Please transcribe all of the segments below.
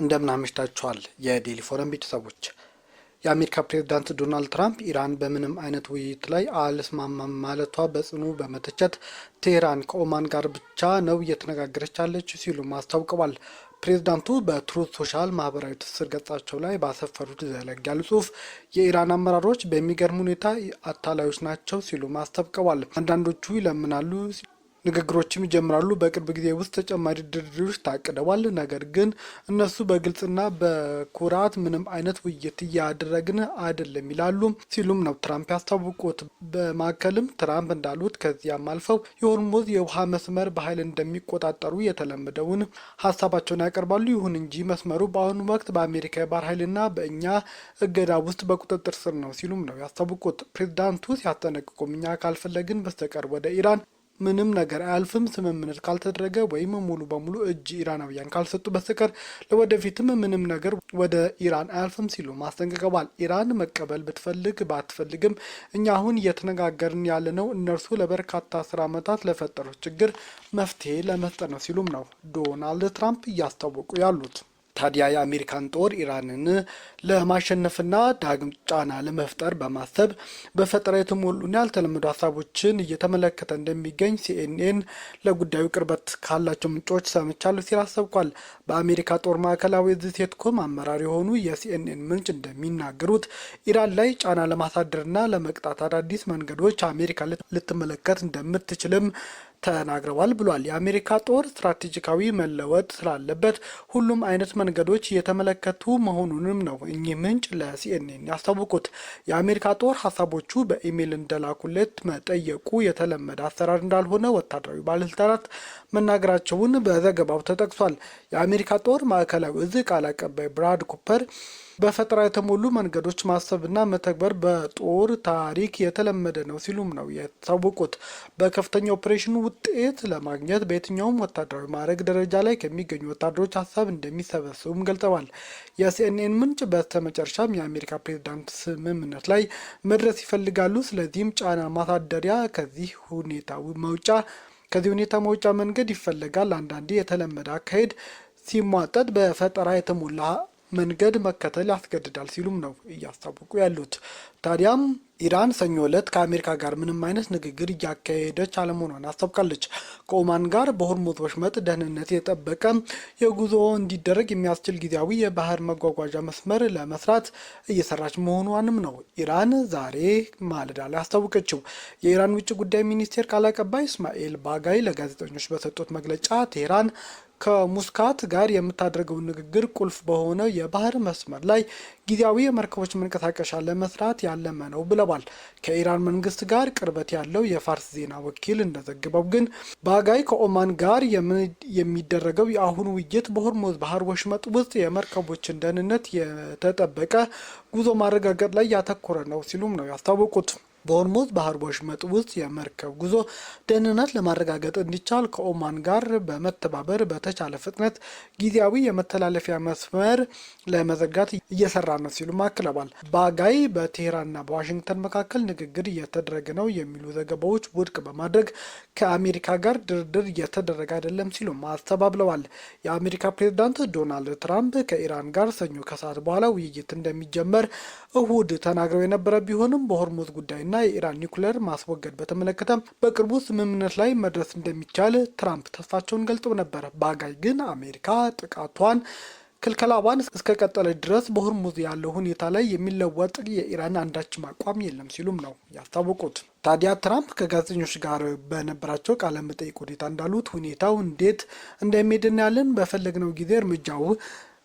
እንደምን አመሽታችኋል የዴሊ ፎረም ቤተሰቦች። የአሜሪካ ፕሬዝዳንት ዶናልድ ትራምፕ ኢራን በምንም አይነት ውይይት ላይ አልስማማም ማለቷ በጽኑ በመተቸት ቴህራን ከኦማን ጋር ብቻ ነው እየተነጋገረች ያለችው ሲሉም አስታውቀዋል። ፕሬዝዳንቱ በትሩዝ ሶሻል ማህበራዊ ትስስር ገጻቸው ላይ ባሰፈሩት ዘለግ ያሉ ጽሁፍ የኢራን አመራሮች በሚገርም ሁኔታ አታላዮች ናቸው ሲሉም አስታውቀዋል። አንዳንዶቹ ይለምናሉ፣ ንግግሮችም ይጀምራሉ። በቅርብ ጊዜ ውስጥ ተጨማሪ ድርድሮች ታቅደዋል። ነገር ግን እነሱ በግልጽና በኩራት ምንም አይነት ውይይት እያደረግን አይደለም ይላሉ ሲሉም ነው ትራምፕ ያስታወቁት። በማዕከልም ትራምፕ እንዳሉት ከዚያም አልፈው የሆርሙዝ የውሃ መስመር በኃይል እንደሚቆጣጠሩ የተለመደውን ሀሳባቸውን ያቀርባሉ። ይሁን እንጂ መስመሩ በአሁኑ ወቅት በአሜሪካ የባህር ኃይልና በእኛ እገዳ ውስጥ በቁጥጥር ስር ነው ሲሉም ነው ያስታወቁት። ፕሬዝዳንቱ ሲያስጠነቅቁም እኛ ካልፈለግን በስተቀር ወደ ኢራን ምንም ነገር አያልፍም፣ ስምምነት ካልተደረገ ወይም ሙሉ በሙሉ እጅ ኢራናውያን ካልሰጡ በስተቀር ለወደፊትም ምንም ነገር ወደ ኢራን አያልፍም ሲሉ ማስጠንቀቀዋል። ኢራን መቀበል ብትፈልግ ባትፈልግም እኛ አሁን እየተነጋገርን ያለነው እነርሱ ለበርካታ 10 ዓመታት ለፈጠሩት ችግር መፍትሄ ለመስጠት ነው ሲሉም ነው ዶናልድ ትራምፕ እያስታወቁ ያሉት። ታዲያ የአሜሪካን ጦር ኢራንን ለማሸነፍና ዳግም ጫና ለመፍጠር በማሰብ በፈጠራ የተሞሉና ያልተለመዱ ሀሳቦችን እየተመለከተ እንደሚገኝ ሲኤንኤን ለጉዳዩ ቅርበት ካላቸው ምንጮች ሰምቻለሁ ሲል አስታውቋል። በአሜሪካ ጦር ማዕከላዊ ዕዝ ሴንትኮም አመራር የሆኑ የሲኤንኤን ምንጭ እንደሚናገሩት ኢራን ላይ ጫና ለማሳደርና ለመቅጣት አዳዲስ መንገዶች አሜሪካ ልትመለከት እንደምትችልም ተናግረዋል ብሏል። የአሜሪካ ጦር ስትራቴጂካዊ መለወጥ ስላለበት ሁሉም አይነት መንገዶች እየተመለከቱ መሆኑንም ነው እኚህ ምንጭ ለሲኤንኤን ያስታወቁት። የአሜሪካ ጦር ሀሳቦቹ በኢሜይል እንደላኩለት መጠየቁ የተለመደ አሰራር እንዳልሆነ ወታደራዊ ባለስልጣናት መናገራቸውን በዘገባው ተጠቅሷል። የአሜሪካ ጦር ማዕከላዊ ዕዝ ቃል አቀባይ ብራድ ኩፐር በፈጠራ የተሞሉ መንገዶች ማሰብና መተግበር በጦር ታሪክ የተለመደ ነው ሲሉም ነው የታወቁት። በከፍተኛ ኦፕሬሽኑ ውጤት ለማግኘት በየትኛውም ወታደራዊ ማዕረግ ደረጃ ላይ ከሚገኙ ወታደሮች ሀሳብ እንደሚሰበስቡም ገልጸዋል። የሲኤንኤን ምንጭ በስተመጨረሻም የአሜሪካ ፕሬዝዳንት ስምምነት ላይ መድረስ ይፈልጋሉ። ስለዚህም ጫና ማሳደሪያ ከዚህ ሁኔታ መውጫ መንገድ ይፈለጋል። አንዳንዴ የተለመደ አካሄድ ሲሟጠጥ በፈጠራ የተሞላ መንገድ መከተል ያስገድዳል ሲሉም ነው እያስታወቁ ያሉት። ታዲያም ኢራን ሰኞ ዕለት ከአሜሪካ ጋር ምንም አይነት ንግግር እያካሄደች አለመሆኗን አስታውቃለች። ከኦማን ጋር በሆርሙዝ ወሽመጥ ደህንነት የጠበቀ የጉዞ እንዲደረግ የሚያስችል ጊዜያዊ የባህር መጓጓዣ መስመር ለመስራት እየሰራች መሆኗንም ነው ኢራን ዛሬ ማለዳ ላይ አስታወቀችው። የኢራን ውጭ ጉዳይ ሚኒስቴር ቃል አቀባይ እስማኤል ባጋይ ለጋዜጠኞች በሰጡት መግለጫ ቴህራን ከሙስካት ጋር የምታደርገውን ንግግር ቁልፍ በሆነ የባህር መስመር ላይ ጊዜያዊ የመርከቦች መንቀሳቀሻ ለመስራት ያለመ ነው ብለዋል። ከኢራን መንግስት ጋር ቅርበት ያለው የፋርስ ዜና ወኪል እንደዘገበው ግን ባጋይ ከኦማን ጋር የሚደረገው የአሁኑ ውይይት በሆርሙዝ ባህር ወሽመጥ ውስጥ የመርከቦችን ደህንነት የተጠበቀ ጉዞ ማረጋገጥ ላይ ያተኮረ ነው ሲሉም ነው ያስታወቁት። በሆርሙዝ ባህር ወሽመጥ ውስጥ የመርከብ ጉዞ ደህንነት ለማረጋገጥ እንዲቻል ከኦማን ጋር በመተባበር በተቻለ ፍጥነት ጊዜያዊ የመተላለፊያ መስመር ለመዘጋት እየሰራ ነው ሲሉ አክለዋል። ባጋይ በቴህራንና በዋሽንግተን መካከል ንግግር እየተደረገ ነው የሚሉ ዘገባዎች ውድቅ በማድረግ ከአሜሪካ ጋር ድርድር እየተደረገ አይደለም ሲሉ አስተባብለዋል። የአሜሪካ ፕሬዝዳንት ዶናልድ ትራምፕ ከኢራን ጋር ሰኞ ከሰዓት በኋላ ውይይት እንደሚጀመር እሁድ ተናግረው የነበረ ቢሆንም በሆርሙዝ ጉዳይ የኢራን ኒውክሌር ማስወገድ በተመለከተ በቅርቡ ስምምነት ላይ መድረስ እንደሚቻል ትራምፕ ተስፋቸውን ገልጸው ነበር። ባጋይ ግን አሜሪካ ጥቃቷን ክልከላዋን እስከቀጠለች ድረስ በሆርሙዝ ያለው ሁኔታ ላይ የሚለወጥ የኢራን አንዳችም አቋም የለም ሲሉም ነው ያስታወቁት። ታዲያ ትራምፕ ከጋዜጠኞች ጋር በነበራቸው ቃለ መጠይቅ ሁኔታ እንዳሉት ሁኔታው እንዴት እንደሚሄድ እናያለን፣ በፈለግነው ጊዜ እርምጃው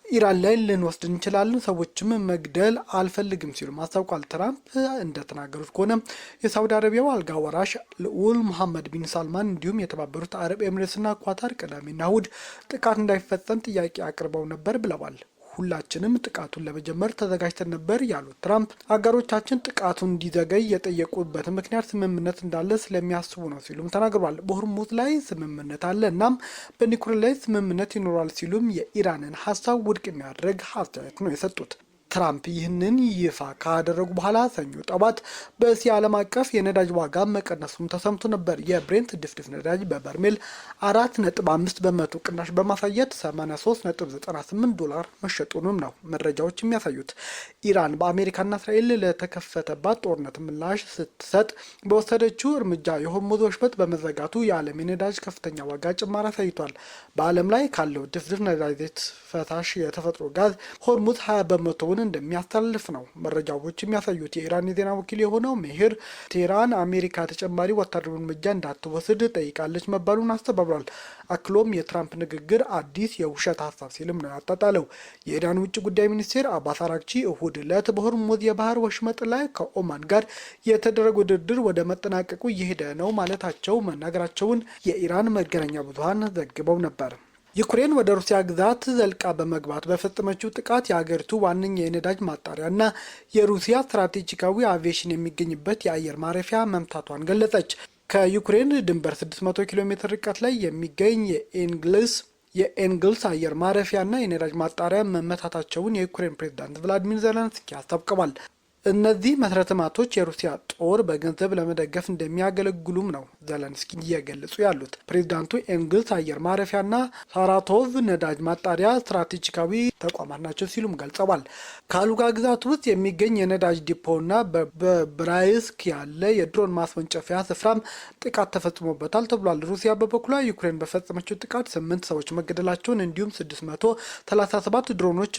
ኢራን ላይ ልንወስድ እንችላለን፣ ሰዎችም መግደል አልፈልግም ሲሉ አስታውቋል። ትራምፕ እንደተናገሩት ከሆነ የሳውዲ አረቢያው አልጋ ወራሽ ልዑል መሐመድ ቢን ሳልማን እንዲሁም የተባበሩት አረብ ኤምሬትስና ኳታር ቅዳሜና እሁድ ጥቃት እንዳይፈጸም ጥያቄ አቅርበው ነበር ብለዋል። ሁላችንም ጥቃቱን ለመጀመር ተዘጋጅተን ነበር ያሉት ትራምፕ አጋሮቻችን ጥቃቱን እንዲዘገይ የጠየቁበት ምክንያት ስምምነት እንዳለ ስለሚያስቡ ነው ሲሉም ተናግረዋል። በሆርሙዝ ላይ ስምምነት አለ፣ እናም በኒውክሌር ላይ ስምምነት ይኖራል ሲሉም የኢራንን ሀሳብ ውድቅ የሚያደርግ አስተያየት ነው የሰጡት። ትራምፕ ይህንን ይፋ ካደረጉ በኋላ ሰኞ ጠዋት በእስያ ዓለም አቀፍ የነዳጅ ዋጋ መቀነሱም ተሰምቶ ነበር። የብሬንት ድፍድፍ ነዳጅ በበርሜል 4.5 በመቶ ቅናሽ በማሳየት 83.98 ዶላር መሸጡንም ነው መረጃዎች የሚያሳዩት። ኢራን በአሜሪካና እስራኤል ለተከፈተባት ጦርነት ምላሽ ስትሰጥ በወሰደችው እርምጃ የሆርሙዝ ወሽመጥ በመዘጋቱ የዓለም የነዳጅ ከፍተኛ ዋጋ ጭማሪ አሳይቷል። በዓለም ላይ ካለው ድፍድፍ ነዳጅ ፈሳሽ የተፈጥሮ ጋዝ ሆርሙዝ 20 በመቶውን እንደሚያስተላልፍ ነው መረጃዎች የሚያሳዩት። የኢራን የዜና ወኪል የሆነው ሜሄር ቴህራን አሜሪካ ተጨማሪ ወታደራዊ እርምጃ እንዳትወስድ ጠይቃለች መባሉን አስተባብሏል። አክሎም የትራምፕ ንግግር አዲስ የውሸት ሀሳብ ሲልም ነው ያጣጣለው። የኢራን ውጭ ጉዳይ ሚኒስቴር አባስ አራግቺ እሁድ ዕለት በሆርሙዝ የባህር ወሽመጥ ላይ ከኦማን ጋር የተደረገው ድርድር ወደ መጠናቀቁ እየሄደ ነው ማለታቸው መናገራቸውን የኢራን መገናኛ ብዙኃን ዘግበው ነበር። ዩክሬን ወደ ሩሲያ ግዛት ዘልቃ በመግባት በፈጸመችው ጥቃት የሀገሪቱ ዋነኛ የነዳጅ ማጣሪያና የሩሲያ ስትራቴጂካዊ አቪዬሽን የሚገኝበት የአየር ማረፊያ መምታቷን ገለጸች። ከዩክሬን ድንበር 600 ኪሎ ሜትር ርቀት ላይ የሚገኝ የኤንግልስ አየር ማረፊያና የነዳጅ ማጣሪያ መመታታቸውን የዩክሬን ፕሬዝዳንት ቭላዲሚር ዜሌንስኪ አስታውቀዋል። እነዚህ መሰረተ ልማቶች የሩሲያ ጦር በገንዘብ ለመደገፍ እንደሚያገለግሉም ነው ዜሌንስኪ እየገለጹ ያሉት። ፕሬዚዳንቱ ኤንግልስ አየር ማረፊያና ሳራቶቭ ነዳጅ ማጣሪያ ስትራቴጂካዊ ተቋማት ናቸው ሲሉም ገልጸዋል። ካሉጋ ግዛት ውስጥ የሚገኝ የነዳጅ ዲፖና በብራይስክ ያለ የድሮን ማስወንጨፊያ ስፍራም ጥቃት ተፈጽሞበታል ተብሏል። ሩሲያ በበኩሏ ዩክሬን በፈጸመችው ጥቃት 8 ሰዎች መገደላቸውን እንዲሁም 637 ድሮኖች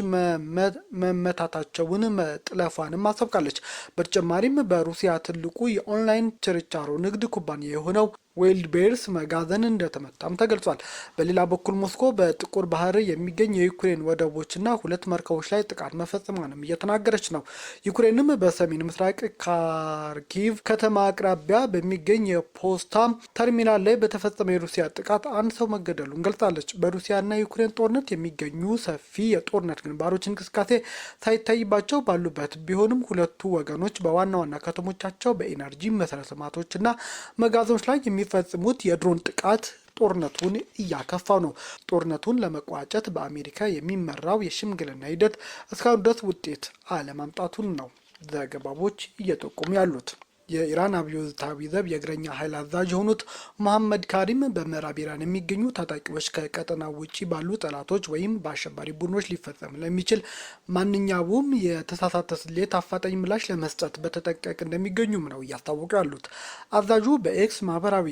መመታታቸውን መጥለፏንም አሳውቃለች። በተጨማሪም በሩሲያ ትልቁ የኦንላይን ችርቻሮ ንግድ ኩባንያ የሆነው ዌልድቤርስ መጋዘን እንደተመታም ተገልጿል። በሌላ በኩል ሞስኮ በጥቁር ባህር የሚገኝ የዩክሬን ወደቦችና 2 መርከቦች ላይ ጥቃት መፈጸሟንም እየተናገረች ነው። ዩክሬንም በሰሜን ምስራቅ ካርኪቭ ከተማ አቅራቢያ በሚገኝ የፖስታ ተርሚናል ላይ በተፈጸመ የሩሲያ ጥቃት 1 ሰው መገደሉን ገልጻለች። በሩሲያና ዩክሬን ጦርነት የሚገኙ ሰፊ የጦርነት ግንባሮች እንቅስቃሴ ሳይታይባቸው ባሉበት ቢሆንም ሁለቱ ወገኖች በዋና ዋና ከተሞቻቸው በኢነርጂ መሰረተ ልማቶችና መጋዘኖች ላይ የሚፈጽሙት የድሮን ጥቃት ጦርነቱን እያከፋው ነው። ጦርነቱን ለመቋጨት በአሜሪካ የሚመራው የሽምግልና ሂደት እስካሁን ድረስ ውጤት አለማምጣቱን ነው ዘገባዎች እየጠቆሙ ያሉት። የኢራን አብዮታዊ ዘብ የእግረኛ ኃይል አዛዥ የሆኑት መሐመድ ካሪም በምዕራብ ኢራን የሚገኙ ታጣቂዎች ከቀጠናው ውጭ ባሉ ጠላቶች ወይም በአሸባሪ ቡድኖች ሊፈጸም ለሚችል ማንኛውም የተሳሳተ ስሌት አፋጣኝ ምላሽ ለመስጠት በተጠንቀቅ እንደሚገኙም ነው እያስታወቁ ያሉት። አዛዡ በኤክስ ማህበራዊ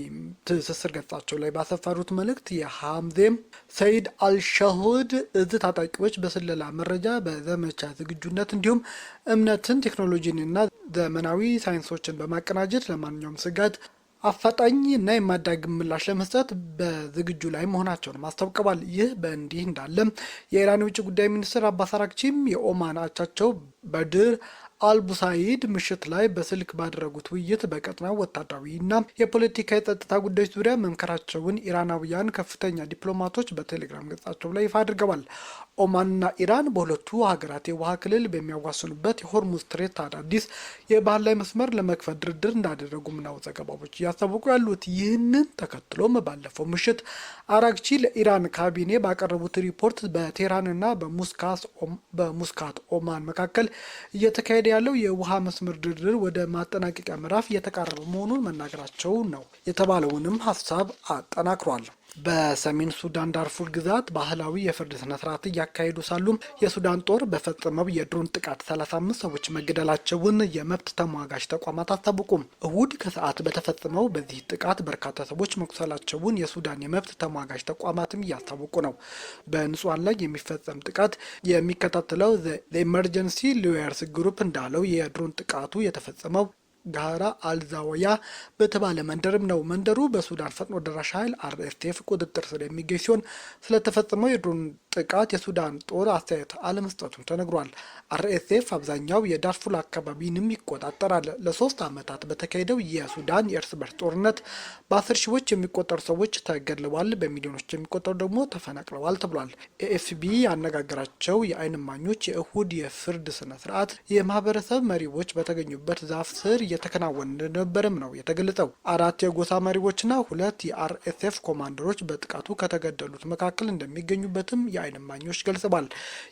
ትስስር ገጻቸው ላይ ባሰፈሩት መልእክት የሐምዜም ሰይድ አልሻሁድ እዝ ታጣቂዎች በስለላ መረጃ፣ በዘመቻ ዝግጁነት እንዲሁም እምነትን፣ ቴክኖሎጂንና ዘመናዊ ሳይንሶችን በማቀናጀት ለማንኛውም ስጋት አፋጣኝ እና የማዳግም ምላሽ ለመስጠት በዝግጁ ላይ መሆናቸውን አስታውቀዋል። ይህ በእንዲህ እንዳለም የኢራን የውጭ ጉዳይ ሚኒስትር አባስ አራግቺም የኦማን አቻቸው በድር አልቡሳይድ ምሽት ላይ በስልክ ባደረጉት ውይይት በቀጠናው ወታደራዊና የፖለቲካ የጸጥታ ጉዳዮች ዙሪያ መምከራቸውን ኢራናውያን ከፍተኛ ዲፕሎማቶች በቴሌግራም ገጻቸው ላይ ይፋ አድርገዋል። ኦማንና ኢራን በሁለቱ ሀገራት የውሃ ክልል በሚያዋስኑበት የሆርሙዝ ስትሬት አዳዲስ የባህር ላይ መስመር ለመክፈት ድርድር እንዳደረጉም ነው ዘገባዎች እያስታወቁ ያሉት። ይህንን ተከትሎም ባለፈው ምሽት አራግቺ ለኢራን ካቢኔ ባቀረቡት ሪፖርት በቴህራንና በሙስካት ኦማን መካከል እየተካሄደ ያለው የውሃ መስመር ድርድር ወደ ማጠናቀቂያ ምዕራፍ እየተቃረበ መሆኑን መናገራቸው ነው የተባለውንም ሀሳብ አጠናክሯል። በሰሜን ሱዳን ዳርፉር ግዛት ባህላዊ የፍርድ ስነስርዓት እያካሄዱ ሳሉም የሱዳን ጦር በፈጸመው የድሮን ጥቃት 35 ሰዎች መገደላቸውን የመብት ተሟጋች ተቋማት አስታወቁም። እሁድ ከሰዓት በተፈጸመው በዚህ ጥቃት በርካታ ሰዎች መቁሰላቸውን የሱዳን የመብት ተሟጋች ተቋማትም እያስታወቁ ነው። በንጹሃን ላይ የሚፈጸም ጥቃት የሚከታተለው ኢመርጀንሲ ሎየርስ ግሩፕ እንዳለው የድሮን ጥቃቱ የተፈጸመው ጋራ አልዛወያ በተባለ መንደርም ነው። መንደሩ በሱዳን ፈጥኖ ደራሽ ኃይል አርኤስኤፍ ቁጥጥር ስር የሚገኝ ሲሆን ስለተፈጸመው የድሮን ጥቃት የሱዳን ጦር አስተያየት አለመስጠቱም ተነግሯል። አርኤስኤፍ አብዛኛው የዳርፉር አካባቢንም ይቆጣጠራል። ለ3 ዓመታት በተካሄደው የሱዳን የእርስ በርስ ጦርነት በ10 ሺዎች የሚቆጠሩ ሰዎች ተገድለዋል፣ በሚሊዮኖች የሚቆጠሩ ደግሞ ተፈናቅለዋል ተብሏል። ኤኤፍቢ ያነጋገራቸው የዓይን እማኞች የእሁድ የፍርድ ስነ ስርዓት የማህበረሰብ መሪዎች በተገኙበት ዛፍ ስር እየተከናወነ እንደነበረም ነው የተገለጸው። 4 የጎሳ መሪዎችና 2 የአርኤስኤፍ ኮማንደሮች በጥቃቱ ከተገደሉት መካከል እንደሚገኙበትም የዓይን እማኞች ገልጸዋል።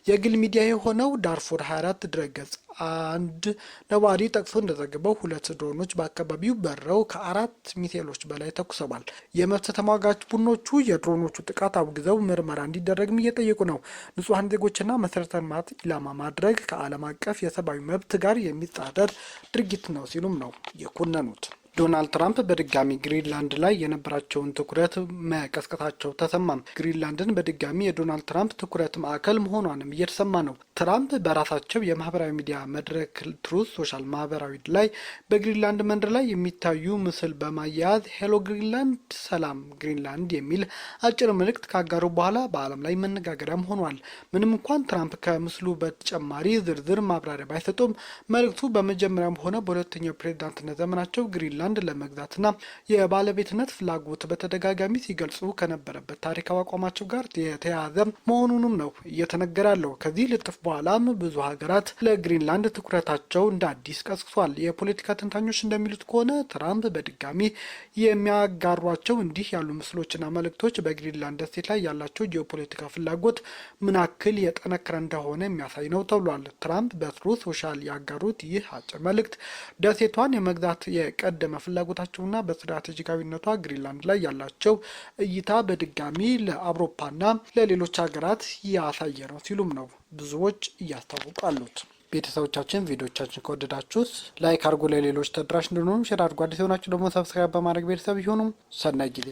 የግል ሚዲያ የሆነው ዳርፉር 24 ድረገጽ አንድ ነዋሪ ጠቅሶ እንደዘገበው 2 ድሮኖች በአካባቢው በረው ከ4 ሚሳኤሎች በላይ ተኩሰዋል። የመብት ተሟጋች ቡድኖቹ የድሮኖቹ ጥቃት አውግዘው ምርመራ እንዲደረግም እየጠየቁ ነው። ንጹሐን ዜጎችና መሰረተ ልማት ኢላማ ማድረግ ከዓለም አቀፍ የሰብአዊ መብት ጋር የሚጻረር ድርጊት ነው ሲሉም ነው የኮነኑት። ዶናልድ ትራምፕ በድጋሚ ግሪንላንድ ላይ የነበራቸውን ትኩረት መቀስቀሳቸው ተሰማም። ግሪንላንድን በድጋሚ የዶናልድ ትራምፕ ትኩረት ማዕከል መሆኗንም እየተሰማ ነው። ትራምፕ በራሳቸው የማህበራዊ ሚዲያ መድረክ ትሩዝ ሶሻል ማህበራዊ ላይ በግሪንላንድ መንደር ላይ የሚታዩ ምስል በማያያዝ ሄሎ ግሪንላንድ፣ ሰላም ግሪንላንድ የሚል አጭር መልእክት ካጋሩ በኋላ በዓለም ላይ መነጋገሪያም ሆኗል። ምንም እንኳን ትራምፕ ከምስሉ በተጨማሪ ዝርዝር ማብራሪያ ባይሰጡም መልእክቱ በመጀመሪያም ሆነ በሁለተኛው ፕሬዝዳንትነት ዘመናቸው ግሪንላንድ ለመግዛትና የባለቤትነት ፍላጎት በተደጋጋሚ ሲገልጹ ከነበረበት ታሪካዊ አቋማቸው ጋር የተያያዘ መሆኑንም ነው እየተነገረ ያለው። ከዚህ ልጥፍ በኋላም ብዙ ሀገራት ለግሪንላንድ ትኩረታቸው እንደ አዲስ ቀስቅሷል። የፖለቲካ ተንታኞች እንደሚሉት ከሆነ ትራምፕ በድጋሚ የሚያጋሯቸው እንዲህ ያሉ ምስሎችና መልእክቶች በግሪንላንድ ደሴት ላይ ያላቸው ጂኦፖለቲካ ፍላጎት ምን ያክል የጠነከረ እንደሆነ የሚያሳይ ነው ተብሏል። ትራምፕ በትሩዝ ሶሻል ያጋሩት ይህ አጭር መልእክት ደሴቷን የመግዛት የቀደመ ፍላጎታቸውና በስትራቴጂካዊነቷ ግሪንላንድ ላይ ያላቸው እይታ በድጋሚ ለአውሮፓና ለሌሎች ሀገራት ያሳየ ነው ሲሉም ነው ብዙዎች እያስታወቃሉት። ቤተሰቦቻችን ቪዲዮቻችን ከወደዳችሁት ላይክ አድርጉ፣ ለሌሎች ተደራሽ እንዲሆኑ ሼር አድርጉ። አዲስ የሆናችሁ ደግሞ ሰብስክራይብ በማድረግ ቤተሰብ ይሁኑ። ሰናይ ጊዜ